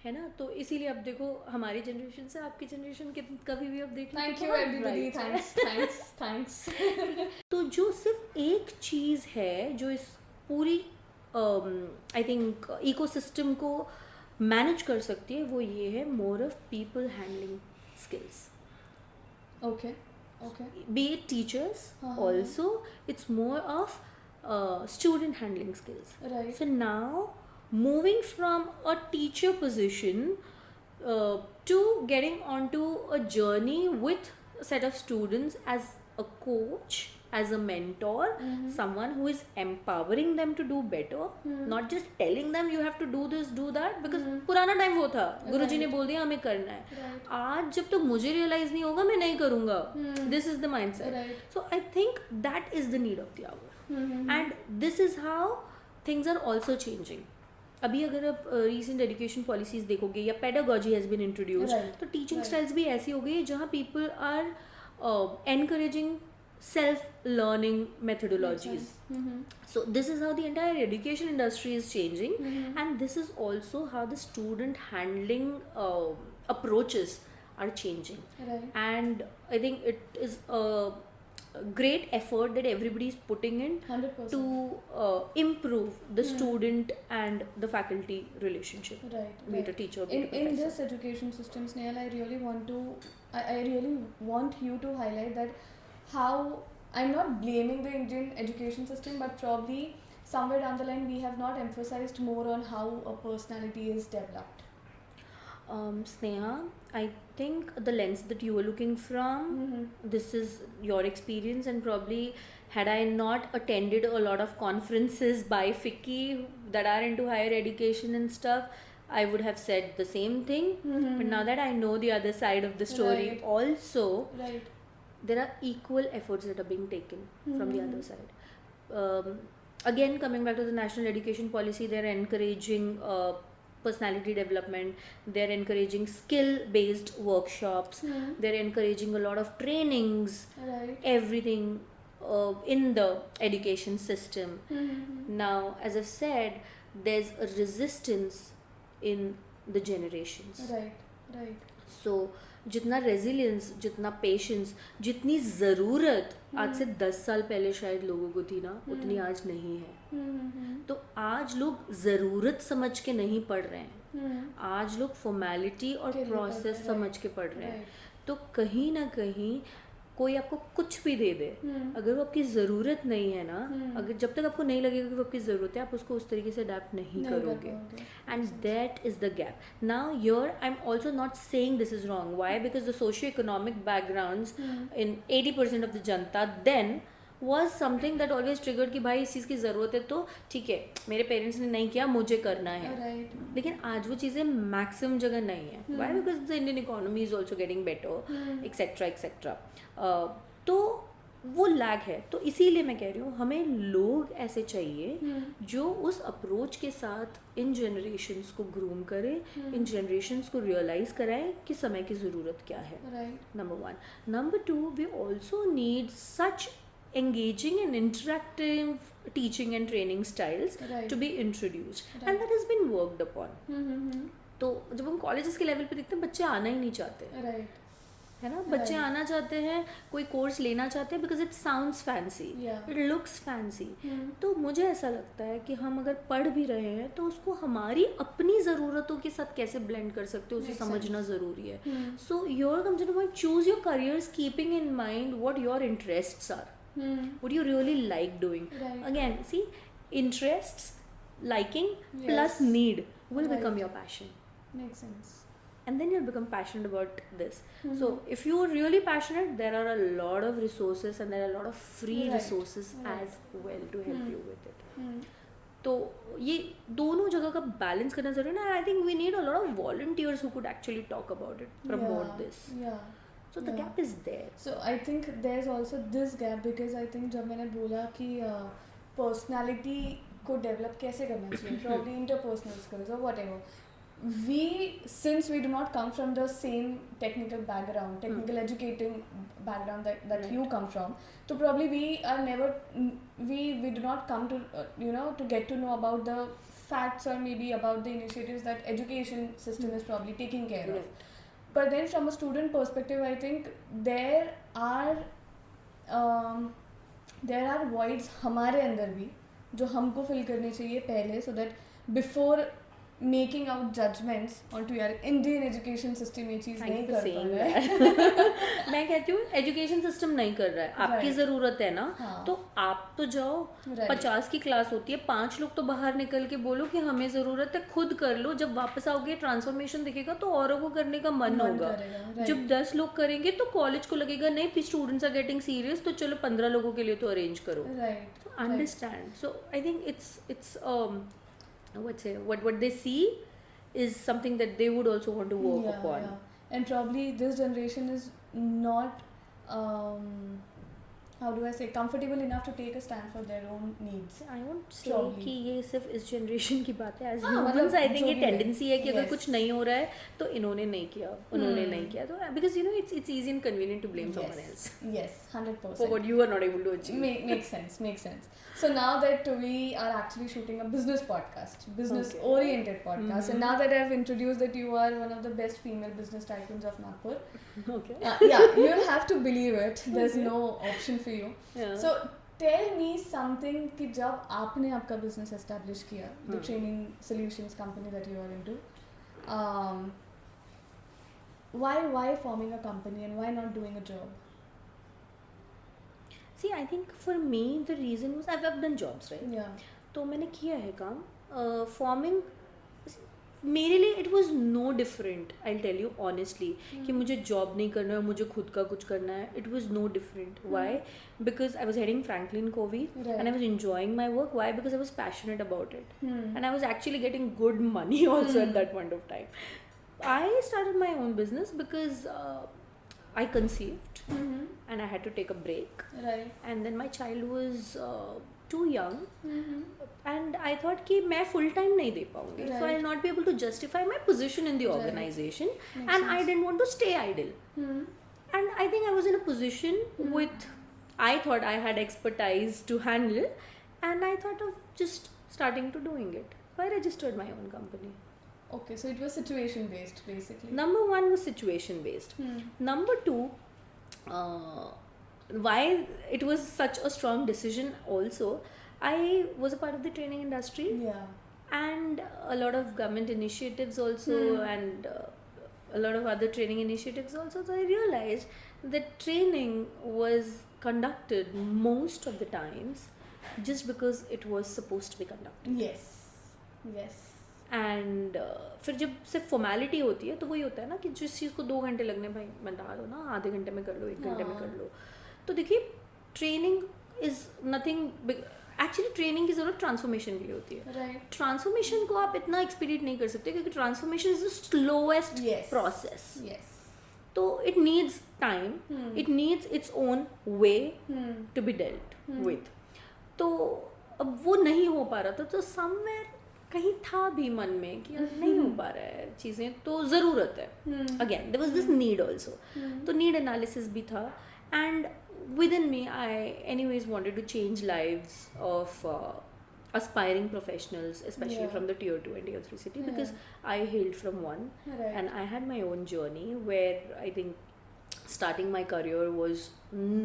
है ना. तो इसीलिए अब देखो हमारी जनरेशन से आपकी जनरेशन के कभी भी अब देख लो. Thank you everybody. थैंक्स. तो जो सिर्फ एक चीज़ है जो इस पूरी आई थिंक इकोसिस्टम को मैनेज कर सकती है वो ये है more of people handling skills. Okay. Okay. Be it teachers, Uh-huh. also it's more of student handling skills. Right. So now moving from a teacher position to getting onto a journey with a set of students as a coach, as a mentor, someone who is empowering them to do better, not just telling them you have to do this, do that, because पुराना time वो था, गुरुजी ने बोल दिया हमें करना है. Right. आज जब तक मुझे रियलाइज नहीं होगा मैं नहीं करूँगा. This is the mindset. Right. So I think that is the need of the hour. And this is how things are also changing. अभी अगर आप recent education policies देखोगे या pedagogy has been introduced, Right. तो teaching Right. styles भी ऐसी हो गई है जहाँ people are encouraging self-learning methodologies. So this is how the entire education industry is changing, and this is also how the student handling approaches are changing. Right. And I think it is a great effort that everybody is putting in 100%. to improve the student and the faculty relationship, Right. be it a Right. teacher, be it a In professor. this education system, Snehal, I really want you to highlight that how I'm not blaming the Indian education system, but probably somewhere down the line we have not emphasized more on how a personality is developed. Sneha, I think the lens that you were looking from, this is your experience, and probably had I not attended a lot of conferences by FICCI that are into higher education and stuff, I would have said the same thing. But now that I know the other side of the story, Right. also Right. there are equal efforts that are being taken from the other side. Again, coming back to the national education policy, they're encouraging personality development, they're encouraging skill based workshops, they're encouraging a lot of trainings, Right. everything in the education system. Now, as I've said, there's a resistance in the generations. Right. Right. सो जितना resilience, जितना patience, जितनी ज़रूरत आज से 10 साल पहले शायद लोगों को थी ना, उतनी आज नहीं है. तो आज लोग ज़रूरत समझ के नहीं पढ़ रहे हैं, आज लोग फॉर्मेलिटी और के लिए पढ़ प्रोसेस रहे हैं. समझ के पढ़ रहे हैं. Right. तो कहीं ना कहीं कोई आपको कुछ भी दे दे, अगर वो आपकी ज़रूरत नहीं है ना, अगर जब तक आपको नहीं लगेगा कि वो आपकी ज़रूरत है, आप उसको उस तरीके से अडेप्ट नहीं करोगे. And that is the gap. Now here I'm also not saying this is wrong. Why? Because the socio-economic backgrounds in 80% of the Janata then was something that always triggered कि भाई इस चीज़ की ज़रूरत है तो ठीक है, मेरे पेरेंट्स ने नहीं किया, मुझे करना है. Right. लेकिन आज वो चीज़ें मैक्सिमम जगह नहीं है. Why? Because the Indian economy is also getting better, etc. etc. तो वो लैग है. तो इसीलिए मैं कह रही हूँ हमें लोग ऐसे चाहिए जो उस अप्रोच के साथ इन जनरेशन्स को ग्रूम करें, इन जनरेशन्स को रियलाइज़ कराएं कि समय की ज़रूरत क्या है. Right. Number one. Number two, we also need such engaging and interactive teaching and training styles Right. to be introduced, Right. and that has been worked upon. तो जब हम कॉलेजेस के लेवल पे देखते हैं बच्चे आना ही नहीं चाहते, Right. है ना. बच्चे Right. आना चाहते हैं, कोई कोर्स लेना चाहते हैं because it sounds fancy, Yeah. It looks fancy. तो मुझे ऐसा लगता है कि हम अगर पढ़ भी रहे हैं तो उसको हमारी अपनी ज़रूरतों के साथ कैसे ब्लेंड कर सकते हो उसे Makes समझना ज़रूरी है. So your comes to point, choose your careers keeping in mind what your interests are, what you really like doing. Right. Again, see, interests, liking plus Yes. need will Right. become your passion, Makes sense. and then you'll become passionate about this. So if you're really passionate, there are a lot of resources and there are a lot of free Right. resources Right. as well to help you with it. Hmm. तो ये दोनों जगह का balance करना जरूरी है. I think we need a lot of volunteers who could actually talk about it, promote Yeah. This. Yeah. So the Yeah. gap is there. So I think there's also this gap because I think जब मैंने बोला कि personality को develop कैसे करना चाहिए, probably interpersonal skills or whatever. Since we do not come from the same technical background, technical educating background that Right. you come from, so probably we are never we do not come to to get to know about the facts or maybe about the initiatives that education system is probably taking care of. Right. But then from a student perspective, I think there are voids हमारे अंदर भी जो हमको fill करने चाहिए पहले, so that before making out judgments on to यार Indian education system ये चीज़ नहीं कर पा रहा है. मैं कहती हूँ एजुकेशन सिस्टम नहीं कर रहा है, आपकी Right. ज़रूरत है ना, हाँ. तो आप तो जाओ. Right. 50 की क्लास होती है, 5 लोग तो बाहर निकल के बोलो कि हमें ज़रूरत है, खुद कर लो. जब वापस आओगे ट्रांसफॉर्मेशन दिखेगा तो औरों को करने का मन होगा. करेगा. Right. जब 10 लोग करेंगे तो कॉलेज को लगेगा नहीं स्टूडेंट्स आर गेटिंग सीरियस, तो चलो 15 लोगों के लिए तो अरेंज करो. Right. Understand. So I think it's what they see is something that they would also want to work upon. Yeah. And probably this generation is not how do I say comfortable enough to take a stand for their own needs. I won't say Probably. कि ये सिर्फ इस generation की बात है. As हाँ, humans, मतलब I think जो ये भी है. टेंडेंसी है कि अगर Yes. कुछ नहीं हो रहा है तो इन्होंने नहीं किया, उन्होंने नहीं किया, तो because you know it's easy and convenient to blame someone else Yes, 100%. for what you are not able to achieve. Makes sense. So now that we are actually shooting a business podcast, business Okay. oriented podcast, and now that I've introduced that you are one of the best female business tycoons of Nagpur, Okay. yeah, you'll have to believe it. There's Okay. no option for you. Yeah. So tell me something कि जब आपने आपका business establish किया, the training solutions company that you are into, why forming a company and why not doing a job? See, I think for me the reason was I've done jobs, right? Yeah. तो मैंने किया है काम. Forming मेरे लिए it was no different. I tell you honestly कि मुझे job नहीं करना है, मुझे खुद का कुछ करना है. It was no different. Why? Because I was heading Franklin Covey Right. And I was enjoying my work. Why? Because I was passionate about it. And I was actually getting good money also at that point of time. I started my own business because I conceived and I had to take a break. Right. And then my child was too young. And I thought कि मैं full time नहीं दे पाऊँगी. So Right. I'll not be able to justify my position in the Right. organization. Makes And I didn't want to stay idle. And I think I was in a position with, I thought I had expertise to handle, and I thought of just starting to doing it. So I registered my own company. Okay, so it was situation based basically. Number one was situation based. Number two, why it was such a strong decision also, I was a part of the training industry Yeah. and a lot of government initiatives also and a lot of other training initiatives also. So I realized that training was conducted most of the times just because it was supposed to be conducted. Yes. Yes. And फिर जब सिर्फ formality होती है तो वही होता है ना कि जिस चीज़ को 2 घंटे लगने, भाई बता दो ना, आधे घंटे में कर लो, 1 घंटे में कर लो. तो देखिए training is nothing. Actually training की ज़रूरत ट्रांसफॉर्मेशन के लिए होती है. Right. ट्रांसफॉर्मेशन को आप इतना एक्सपीडिएट नहीं कर सकते क्योंकि transformation is the slowest Yes. Process. Yes. तो it needs time, it needs its own way to be dealt with. तो अब वो नहीं हो पा रहा था, तो समवेयर कहीं था भी मन में कि यार नहीं हो पा रहा है चीज़ें, तो ज़रूरत है. Again there was this need also. तो नीड एनालिसिस भी था. And within me I anyways wanted to change lives of aspiring professionals, especially Yeah. from the tier 2 and tier 3 city, because I hailed from one. Right. And I had my own journey where I think starting my career was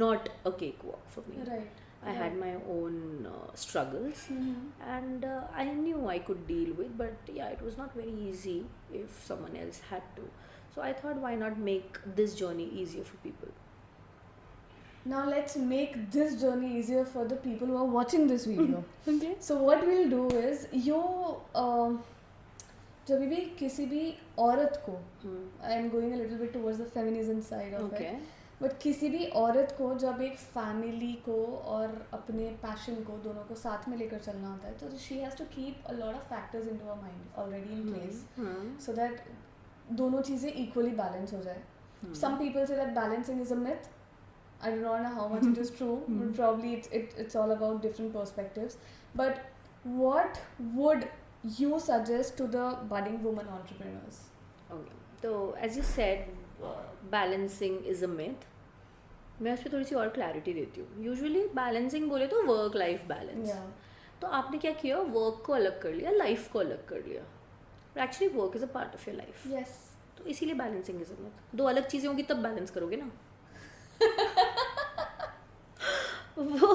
not a cakewalk for me. Right. I had my own struggles, and I knew I could deal with, but yeah, it was not very easy if someone else had to. So I thought, why not make this journey easier for people? Now let's make this journey easier for the people who are watching this video. Okay. So what we'll do is you जब भी किसी भी औरत को, I am going a little bit towards the feminism side of Okay. it. But किसी भी औरत को जब एक फैमिली को और अपने पैशन को दोनों को साथ में लेकर चलना होता है, तो she has to keep a lot of factors into her mind already in place so that दोनों चीज़ें इक्वली बैलेंस हो जाए. Some people say that balancing is a myth. I do not know how much it is true. But probably it's all about different perspectives. But what would you suggest to the budding women entrepreneurs? Okay. So as you said, balancing is a myth. मैं उस पर थोड़ी सी और clarity देती हूँ. Usually balancing बोले तो work life balance. Yeah. तो आपने क्या किया, वर्क को अलग कर लिया, लाइफ को अलग कर लिया. Actually work is a part of your life. Yes. तो इसीलिए बैलेंसिंग इज अ मिथ. 2 अलग चीज़ें होंगी तब बैलेंस करोगे ना. वो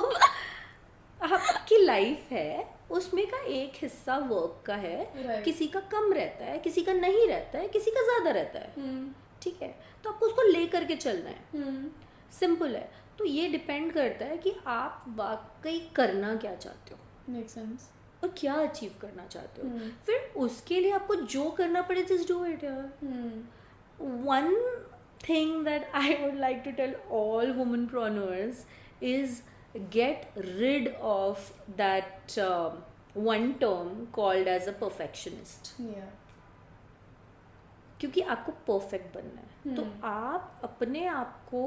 आपकी लाइफ है उसमें का एक हिस्सा वर्क का है, Right. किसी का कम रहता है, किसी का नहीं रहता है, किसी का ज़्यादा रहता है, ठीक है, तो आपको उसको ले करके चलना है, सिंपल है। तो ये डिपेंड करता है कि आप वाकई करना क्या चाहते हो Makes sense. और क्या अचीव करना चाहते हो, फिर उसके लिए आपको जो करना पड़े जस्ट डू इट यार। One thing that I would like to tell all womanpreneurs is get rid of that one term called as a perfectionist. Yeah. क्योंकि आपको परफेक्ट बनना है, तो आप अपने आप को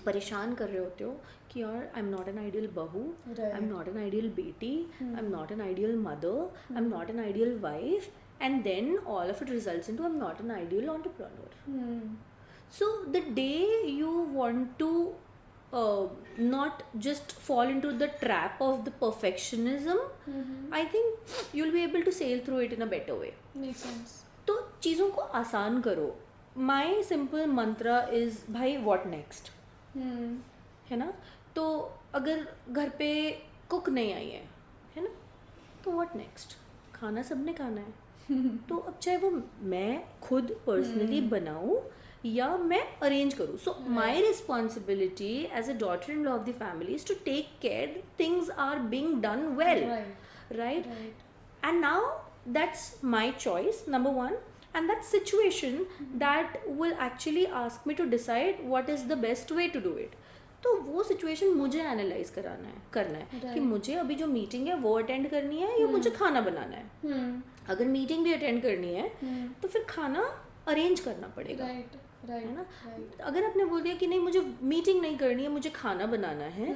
परेशान कर रहे होते हो कि यार I am not an ideal बहू, I am not an ideal बेटी, I am not an ideal mother, I am not an ideal wife, and then all of it results into I'm not an ideal entrepreneur. So the day you want to not just fall into the trap of the perfectionism, I think you'll be able to sail through it in a better way. Makes sense. तो चीज़ों को आसान करो. My simple mantra is भाई what next? है ना? तो अगर घर पे कुक नहीं आई है ना, तो what next? खाना सबने खाना है. तो अब चाहे वो मैं खुद पर्सनली बनाऊं या मैं अरेंज करूं, so my responsibility as a daughter in law of the family is to take care things are being done well, right? And now that's my choice number one, and that situation that will actually ask me to decide what is the best way to do it. तो वो situation मुझे analyse करना है कि मुझे अभी जो meeting है वो अटेंड करनी है या मुझे खाना बनाना है. अगर मीटिंग भी अटेंड करनी है तो फिर खाना अरेंज करना पड़ेगा, है ना? अगर आपने बोल दिया कि नहीं मुझे मीटिंग नहीं करनी है, मुझे खाना बनाना है,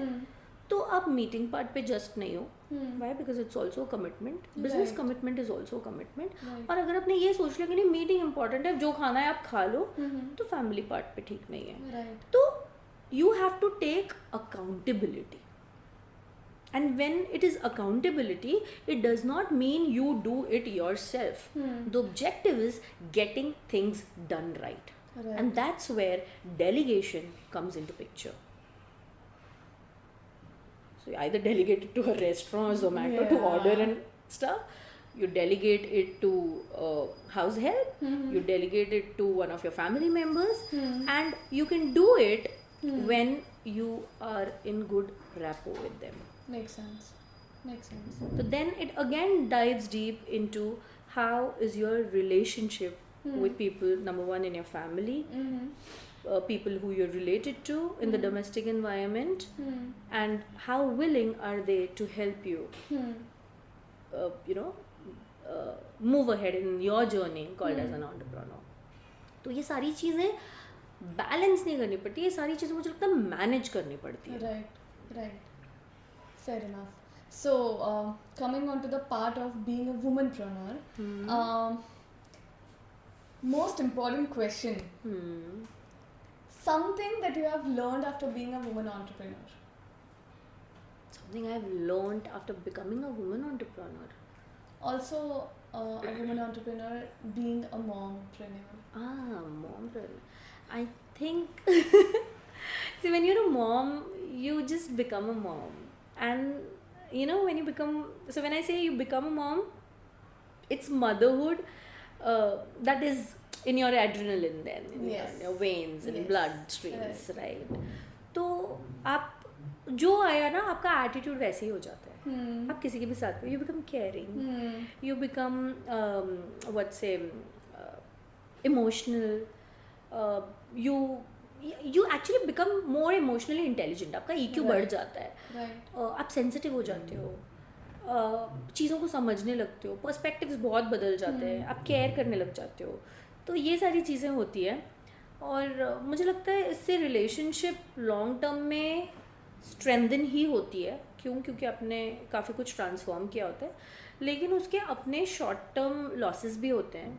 तो आप मीटिंग पार्ट पे जस्ट नहीं हो. Why? Because it's also commitment, business commitment is also commitment. और अगर आपने ये सोच लिया कि नहीं मीटिंग इंपॉर्टेंट है, जो खाना है आप खा लो, तो फैमिली पार्ट पे ठीक नहीं है. तो you have to take accountability, and when it is accountability, it does not mean you do it yourself. The objective is getting things done right, and that's where delegation comes into picture. So you either delegate it to a restaurant or Zomato to order and stuff, you delegate it to house help, you delegate it to one of your family members, and you can do it when you are in good rapport with them. Makes sense. So then it again dives deep into how is your relationship with people, number one in your family, people who you're related to in the domestic environment, and how willing are they to help you move ahead in your journey called as an entrepreneur. तो ये सारी चीज़ें balance नहीं करनी पड़ती, ये सारी चीज़ें मुझे लगता है मैनेज करनी पड़ती है. Right. Fair enough. So, coming on to the part of being a womanpreneur, most important question. Something that you have learned after being a woman entrepreneur. Something I've learned after becoming a woman entrepreneur. Also, a woman entrepreneur being a mompreneur. Mompreneur. I think see, when you're a mom, you just become a mom, and you know when I say you become a mom, it's motherhood that is in your adrenaline, then in your veins and blood streams, right? तो आप जो आया ना, आपका attitude वैसे ही हो जाता है. आप किसी के भी साथ you become caring, you become emotional, you actually become more emotionally intelligent. आपका EQ बढ़ जाता है, आप सेंसिटिव हो जाते हो, चीज़ों को समझने लगते हो, पर्सपेक्टिव्स बहुत बदल जाते हैं, आप केयर करने लग जाते हो. तो ये सारी चीज़ें होती है, और मुझे लगता है इससे रिलेशनशिप लॉन्ग टर्म में स्ट्रेंथन ही होती है. क्योंकि आपने काफ़ी कुछ ट्रांसफॉर्म किया होता है, लेकिन उसके अपने शॉर्ट टर्म लॉसेस भी होते हैं.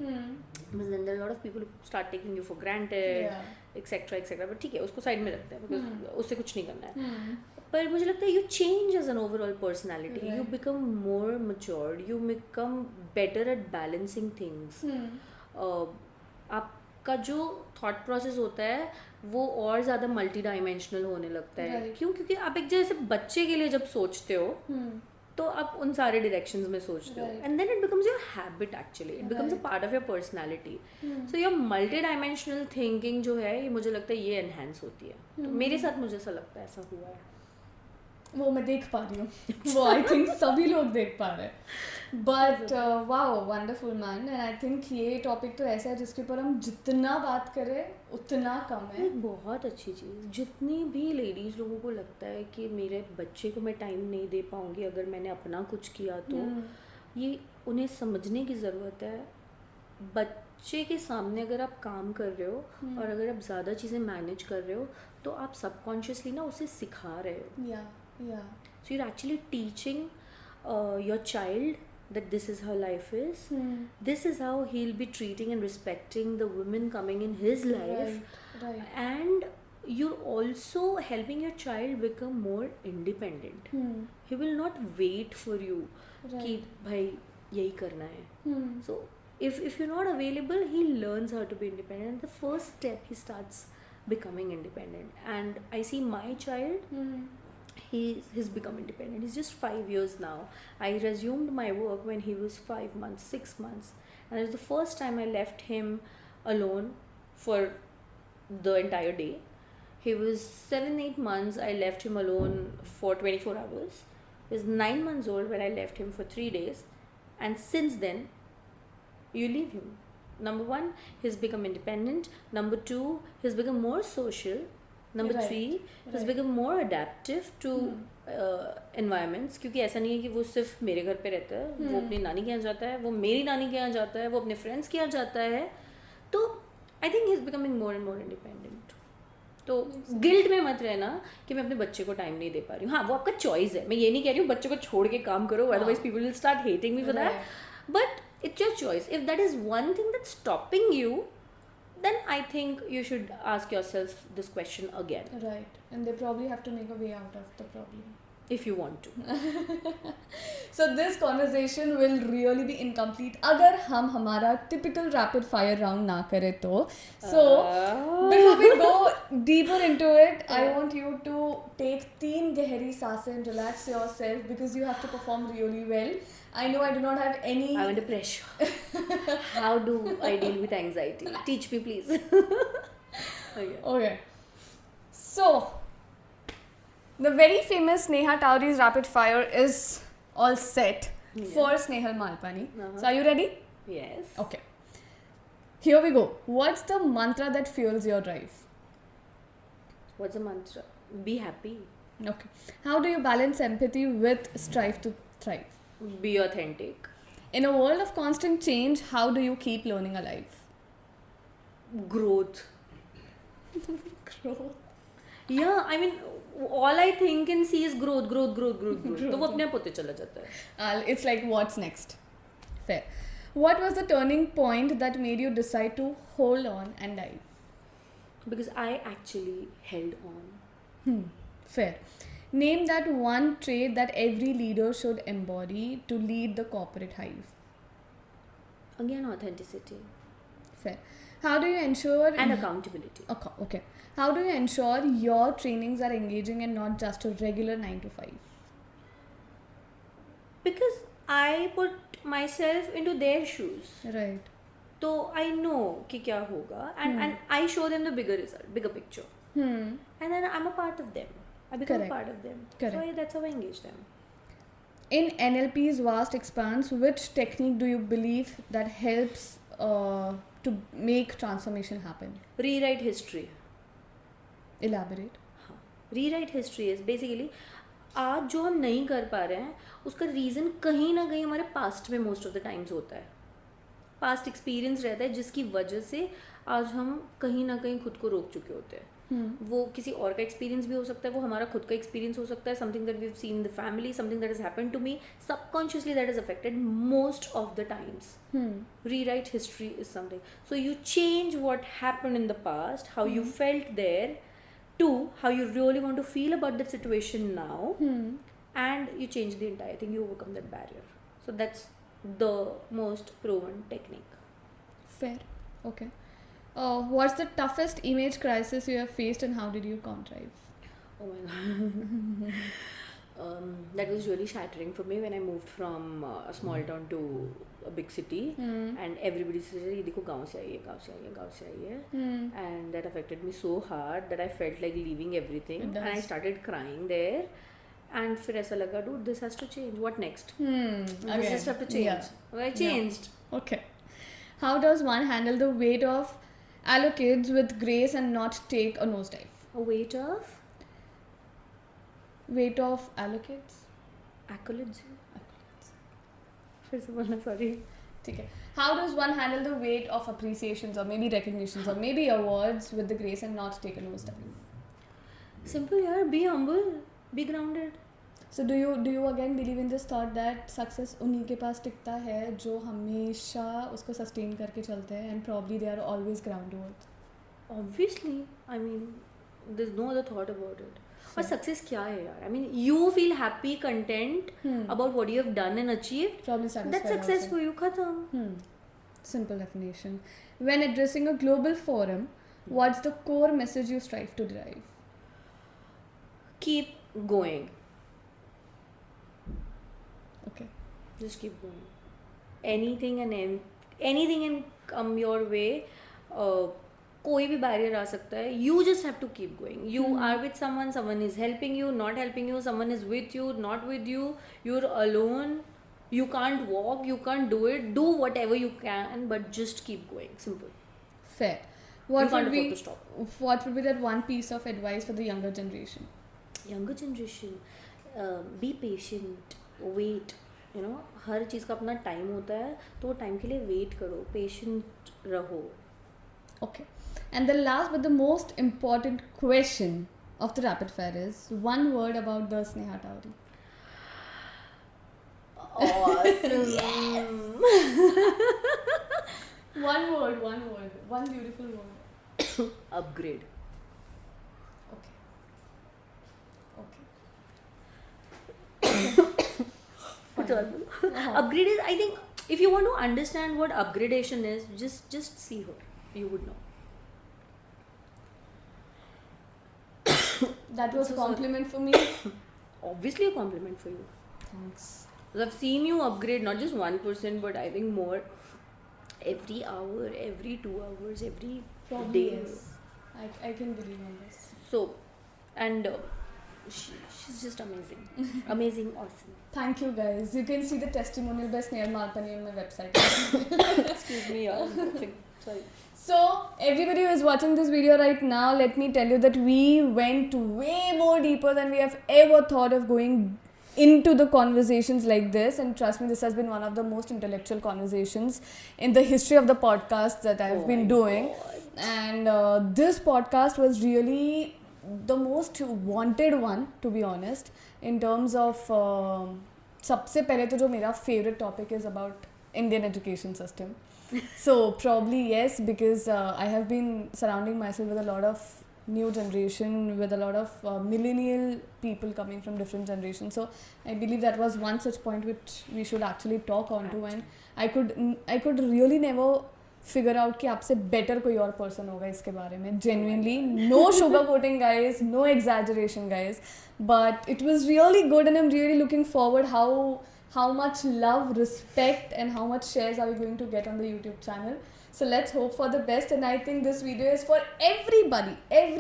Lot of people start taking you for granted etcetera, but ठीक है, उसको साइड में रखते हैं बिकॉज उससे कुछ नहीं करना है. पर मुझे लगता है you change as an overall personality, you become more matured, you become better at balancing things. आप आपका जो थॉट प्रोसेस होता है वो और ज़्यादा मल्टी डायमेंशनल होने लगता है. Right. क्यों? क्योंकि आप एक जैसे बच्चे के लिए जब सोचते हो तो आप उन सारे डायरेक्शंस में सोचते हो, Right. And then it becomes your habit actually, it becomes a Right. Part of your personality. So your multi dimensional thinking जो है ये मुझे लगता है ये एनहेंस होती है. तो मेरे साथ मुझे ऐसा लगता है ऐसा हुआ है. वो मैं देख पा रही हूँ. वो आई थिंक सभी लोग देख पा रहे हैं. But wow, wonderful man. And I think ये टॉपिक तो ऐसा है जिसके ऊपर हम जितना बात करें उतना कम है. एक बहुत अच्छी चीज़, जितनी भी लेडीज़ लोगों को लगता है कि मेरे बच्चे को मैं टाइम नहीं दे पाऊँगी अगर मैंने अपना कुछ किया, तो ये उन्हें समझने की ज़रूरत है. बच्चे के सामने अगर आप काम कर रहे हो और अगर आप ज़्यादा चीज़ें मैनेज कर रहे हो तो आप सबकॉन्शियसली ना उसे सिखा रहे हो. या So you're actually teaching your child that this is how life is. This is how he'll be treating and respecting the women coming in his life. right. And you're also helping your child become more independent. He will not wait for you कि भाई यही करना है. So if you're not available, he learns how to be independent. And the first step, he starts becoming independent. And I see my child, he's become independent. He's just 5 years now. I resumed my work when he was 5 months, 6 months, and it was the first time I left him alone for the entire day. He was 7-8 months. I left him alone for 24 hours. He was 9 months old when I left him for 3 days, and since then you leave him. Number 1, he's become independent. Number 2, he's become more social. Number 3, he's become more adaptive to environments. क्योंकि ऐसा नहीं है कि वो सिर्फ मेरे घर पे रहता है, वो अपनी नानी के यहाँ जाता है, वो मेरी नानी के यहाँ जाता है, वो अपने फ्रेंड्स के यहाँ जाता है. तो I think he is becoming more and more independent. तो गिल्ट में मत रहना कि मैं अपने बच्चे को टाइम नहीं दे पा रही हूँ. हाँ, वो आपका चॉइस है. मैं ये नहीं कह रही हूँ बच्चे को छोड़ के काम करो, otherwise people will start hating me for that. But it's your choice. If that is one thing that's stopping you, then I think you should ask yourself this question again. Right. And they probably have to make a way out of the problem. If you want to. So this conversation will really be incomplete अगर हम हमारा typical rapid fire round ना करें तो. So before we go deeper into it, I want you to take 3 गहरी सांसें and relax yourself because you have to perform really well. I know I do not have any. I'm under pressure. How do I deal with anxiety? Teach me, please. Okay. So, the very famous Sneha Towrie's rapid fire is all set for Snehal Malpani. So, are you ready? Yes. Okay. Here we go. What's the mantra that fuels your drive? What's the mantra? Be happy. Okay. How do you balance empathy with strive to thrive? Be authentic. In a world of constant change, how do you keep learning alive? Growth. Growth. Yeah, I mean, all I think and see is growth. तो वो अपने आप होते चला जाता है. It's like what's next? Fair. What was the turning point that made you decide to hold on and dive? Because I actually held on. Fair. Name that one trait that every leader should embody to lead the corporate hive. Again, authenticity. Fair. How do you ensure... And accountability. Okay. How do you ensure your trainings are engaging and not just a regular 9 to 5? Because I put myself into their shoes. Right. So I know कि क्या होगा, and I show them the bigger result, bigger picture. And then I'm a part of them. I become a part of them. Correct. So that's how I engage them. In NLP's vast expanse, which technique do you believe that helps to make transformation happen? Rewrite history. Elaborate. हाँ. Rewrite history is basically आज जो हम नहीं कर पा रहे हैं उसका रीज़न कहीं ना कहीं हमारे पास्ट में मोस्ट ऑफ द टाइम्स होता है. पास्ट एक्सपीरियंस रहता है जिसकी वजह से आज हम कहीं ना कहीं खुद को रोक चुके होते हैं. वो किसी और का एक्सपीरियंस भी हो सकता है, वो हमारा खुद का एक्सपीरियंस हो सकता है, something that we have seen in the family, something that has happened to me, subconsciously that is affected most of the times. Rewrite history is something. So you change what happened in the past, how you felt there, to how you really want to feel about that situation now, and you change the entire thing, you overcome that barrier. So that's the most proven technique. Fair. Okay. What's the toughest image crisis you have faced and how did you contrive? Oh my god. That was really shattering for me when I moved from a small town to a big city, and everybody said, "ये देखो गाँव से आई है, गाँव से आई है, गाँव से आई है," and that affected me so hard that I felt like leaving everything, It does. and I started crying there. And फिर ऐसा लगा, dude, this has to change. What next? This just have to change. Yeah. Well, I changed. Okay. How does one handle the weight of allocates with grace and not take a nosedive? A weight of Weight of allocates? accolades. फिर से बोलना, sorry. ठीक है. How does one handle the weight of appreciations or maybe recognitions or maybe awards with the grace and not take a nosedive? Simple, yaar. Be humble. Be grounded. So do you again believe in this thought that success उन्हीं के पास टिकता है जो हमेशा उसको sustain करके चलते हैं and probably they are always grounded? Obviously, I mean, there's no other thought about it. और success क्या है यार? I mean, you feel happy, content about what you have done and achieved. Probably satisfied. That's success also. for you. खत्म. Simple definition. When addressing a global forum, what's the core message you strive to derive? Keep going. Okay. Just keep going. Anything and come your way. कोई भी barrier आ सकता है. You just have to keep going. You are with someone is helping you, not helping you, someone is with you, not with you, you're alone, you can't walk, you can't do it. Do whatever you can, but just keep going. Simple. Fair. You can't afford to stop. What would be that one piece of advice for the younger generation? Younger generation, be patient, wait. You know, हर चीज़ का अपना time होता है, तो वो time के लिए wait करो, patient रहो. Okay. And the last but the most important question of the rapid fire is one word about the Sneha Towri. Awesome. One beautiful word. Upgrade. Okay. Upgrade is, I think, if you want to understand what upgradation is, just see her. You would know. That was a compliment for me. Obviously a compliment for you. Thanks. Because I've seen you upgrade not just 1%, but I think more every hour, every 2 hours, every Probably day. yes. I can believe on this. So, and she's just amazing. Amazing, awesome. Thank you guys. You can see the testimonial by Snehal Malpani on my website. Excuse me, sorry. So, everybody who is watching this video right now, let me tell you that we went way more deeper than we have ever thought of going into the conversations like this. And trust me, this has been one of the most intellectual conversations in the history of the podcast that I've been doing. God. And this podcast was really the most wanted one, to be honest, in terms of सबसे पहले तो जो मेरा favorite topic is about Indian education system. So probably yes, because I have been surrounding myself with a lot of new generation, with a lot of millennial people coming from different generations. So I believe that was one such point which we should actually talk on to, and I could really never figure out कि आपसे better कोई और person होगा इसके बारे में. Genuinely, no sugarcoating guys, no exaggeration guys, but it was really good, and I'm really looking forward how much love, respect, and how much shares are we going to get on the YouTube channel. So let's hope for the best, and I think this video is for everybody. And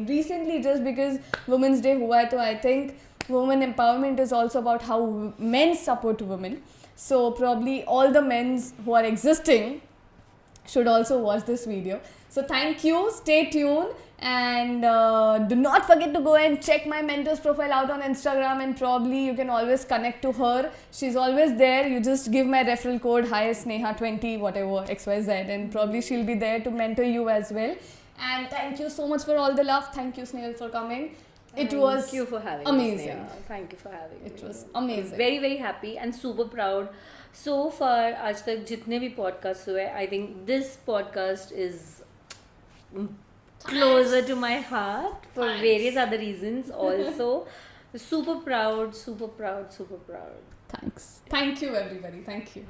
recently, just because Women's Day हुआ है, तो I think women empowerment is also about how men support women. So probably all the men who are existing should also watch this video. So thank you, stay tuned, and do not forget to go and check my mentor's profile out on Instagram, and probably you can always connect to her. She's always there. You just give my referral code hi Sneha20 whatever XYZ, and probably she'll be there to mentor you as well. And thank you so much for all the love. Thank you, Snehal, for coming. Thank you for having amazing. us. Yeah. Thank you for having me. It was amazing. Very, very happy and super proud. So far, आज तक जितने भी podcasts हुए, I think this podcast is closer to my heart for various other reasons also. Super proud. Thanks. Thank you, everybody. Thank you.